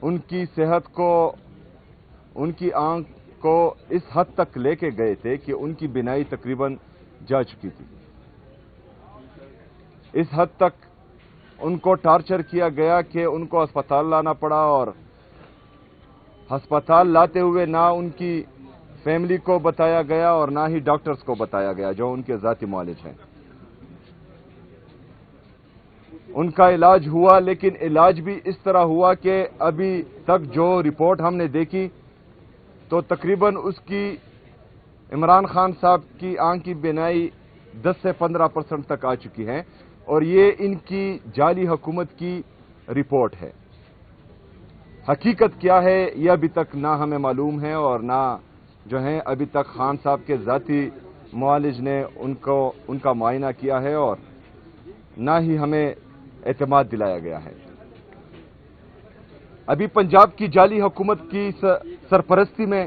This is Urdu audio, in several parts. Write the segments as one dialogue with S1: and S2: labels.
S1: ان کی صحت کو، ان کی آنکھ کو اس حد تک لے کے گئے تھے کہ ان کی بینائی تقریباً جا چکی تھی۔ اس حد تک ان کو ٹارچر کیا گیا کہ ان کو ہسپتال لانا پڑا، اور ہسپتال لاتے ہوئے نہ ان کی فیملی کو بتایا گیا اور نہ ہی ڈاکٹرز کو بتایا گیا جو ان کے ذاتی معالج ہیں۔ ان کا علاج ہوا، لیکن علاج بھی اس طرح ہوا کہ ابھی تک جو رپورٹ ہم نے دیکھی تو تقریباً اس کی عمران خان صاحب کی آنکھ کی بینائی 10 سے 15% تک آ چکی ہے، اور یہ ان کی جعلی حکومت کی رپورٹ ہے۔ حقیقت کیا ہے یہ ابھی تک نہ ہمیں معلوم ہے، اور نہ جو ہیں ابھی تک خان صاحب کے ذاتی معالج نے ان کا معائنہ کیا ہے، اور نہ ہی ہمیں اعتماد دلایا گیا ہے۔ ابھی پنجاب کی جعلی حکومت کی سرپرستی میں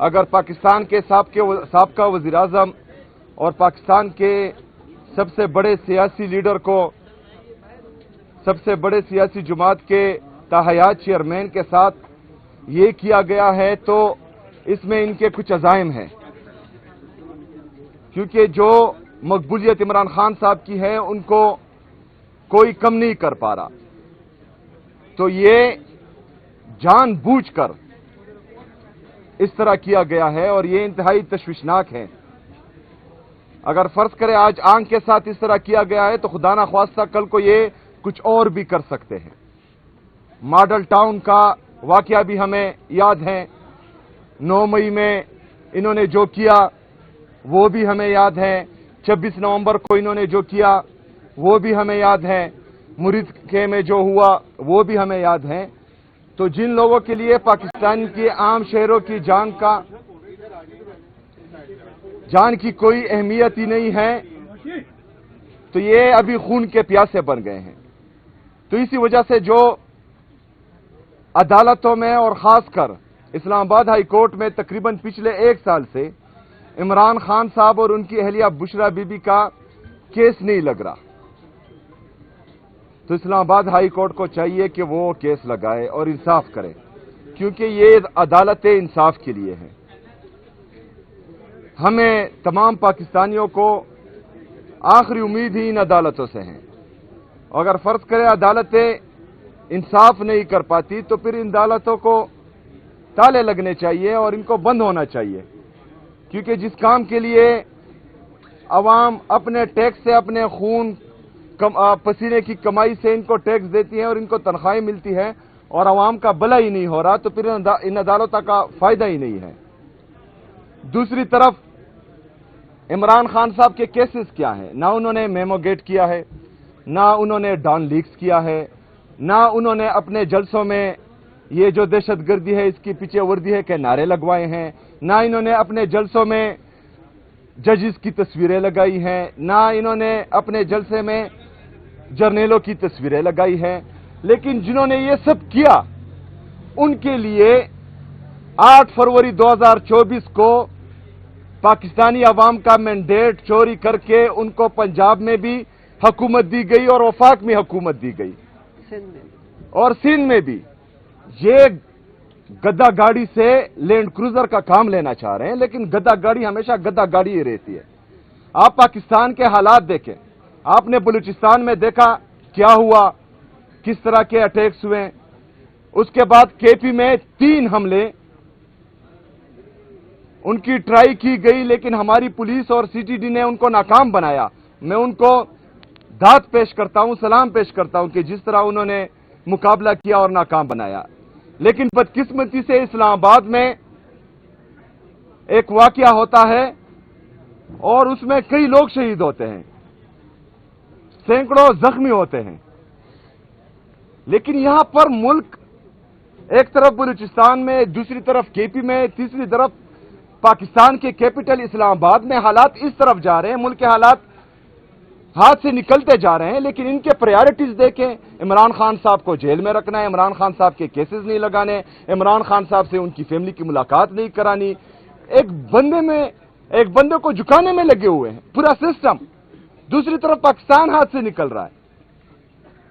S1: اگر پاکستان کے سابقہ وزیر اعظم اور پاکستان کے سب سے بڑے سیاسی لیڈر کو، سب سے بڑے سیاسی جماعت کے تاحیات چیئرمین کے ساتھ یہ کیا گیا ہے تو اس میں ان کے کچھ عزائم ہیں، کیونکہ جو مقبولیت عمران خان صاحب کی ہے ان کو کوئی کم نہیں کر پا رہا، تو یہ جان بوجھ کر اس طرح کیا گیا ہے، اور یہ انتہائی تشویشناک ہے۔ اگر فرض کرے آج آنکھ کے ساتھ اس طرح کیا گیا ہے تو خدا نخواستہ کل کو یہ کچھ اور بھی کر سکتے ہیں۔ ماڈل ٹاؤن کا واقعہ بھی ہمیں یاد ہے، 9 مئی میں انہوں نے جو کیا وہ بھی ہمیں یاد ہے، 26 نومبر کو انہوں نے جو کیا وہ بھی ہمیں یاد ہے، مرید کے میں جو ہوا وہ بھی ہمیں یاد ہے۔ تو جن لوگوں کے لیے پاکستان کے عام شہروں کی جان کی کوئی اہمیت ہی نہیں ہے، تو یہ ابھی خون کے پیاسے بن گئے ہیں۔ تو اسی وجہ سے جو عدالتوں میں اور خاص کر اسلام آباد ہائی کورٹ میں تقریباً پچھلے 1 سال سے عمران خان صاحب اور ان کی اہلیہ بشرا بی بی کا کیس نہیں لگ رہا، تو اسلام آباد ہائی کورٹ کو چاہیے کہ وہ کیس لگائے اور انصاف کرے، کیونکہ یہ عدالت انصاف کے لیے ہے۔ ہمیں تمام پاکستانیوں کو آخری امید ہی ان عدالتوں سے ہے۔ اگر فرض کرے عدالتیں انصاف نہیں کر پاتی تو پھر ان عدالتوں کو تالے لگنے چاہیے اور ان کو بند ہونا چاہیے، کیونکہ جس کام کے لیے عوام اپنے ٹیکس سے، اپنے خون پسینے کی کمائی سے ان کو ٹیکس دیتی ہے اور ان کو تنخواہیں ملتی ہے، اور عوام کا بھلا ہی نہیں ہو رہا، تو پھر ان عدالتوں کا فائدہ ہی نہیں ہے۔ دوسری طرف عمران خان صاحب کے کیسز کیا ہیں؟ نہ انہوں نے میمو گیٹ کیا ہے، نہ انہوں نے ڈان لیکس کیا ہے، نہ انہوں نے اپنے جلسوں میں یہ جو دہشت گردی ہے اس کی پیچھے وردی ہے کہ نعرے لگوائے ہیں، نہ انہوں نے اپنے جلسوں میں ججز کی تصویریں لگائی ہیں، نہ انہوں نے اپنے جلسے میں جرنیلوں کی تصویریں لگائی ہیں۔ لیکن جنہوں نے یہ سب کیا ان کے لیے 8 فروری 2024 کو پاکستانی عوام کا مینڈیٹ چوری کر کے ان کو پنجاب میں بھی حکومت دی گئی اور وفاق میں حکومت دی گئی، اور سندھ میں بھی۔ یہ گدا گاڑی سے لینڈ کروزر کا کام لینا چاہ رہے ہیں، لیکن گدا گاڑی ہمیشہ گدا گاڑی ہی رہتی ہے۔ آپ پاکستان کے حالات دیکھیں، آپ نے بلوچستان میں دیکھا کیا ہوا، کس طرح کے اٹیکس ہوئے، اس کے بعد کے پی میں 3 حملے، ان کی ٹرائی کی گئی لیکن ہماری پولیس اور سی ٹی ڈی نے ان کو ناکام بنایا۔ میں ان کو داد پیش کرتا ہوں، سلام پیش کرتا ہوں کہ جس طرح انہوں نے مقابلہ کیا اور ناکام بنایا۔ لیکن بدقسمتی سے اسلام آباد میں ایک واقعہ ہوتا ہے اور اس میں کئی لوگ شہید ہوتے ہیں، سینکڑوں زخمی ہوتے ہیں، لیکن یہاں پر ملک ایک طرف بلوچستان میں، دوسری طرف کے پی میں، تیسری طرف پاکستان کے کیپٹل اسلام آباد میں حالات اس طرف جا رہے ہیں، ملک کے حالات ہاتھ سے نکلتے جا رہے ہیں، لیکن ان کے پریارٹیز دیکھیں۔ عمران خان صاحب کو جیل میں رکھنا ہے، عمران خان صاحب کے کیسز نہیں لگانے، عمران خان صاحب سے ان کی فیملی کی ملاقات نہیں کرانی، ایک بندے کو جھکانے میں لگے ہوئے ہیں پورا سسٹم۔ دوسری طرف پاکستان ہاتھ سے نکل رہا ہے۔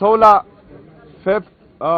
S1: 16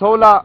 S1: 16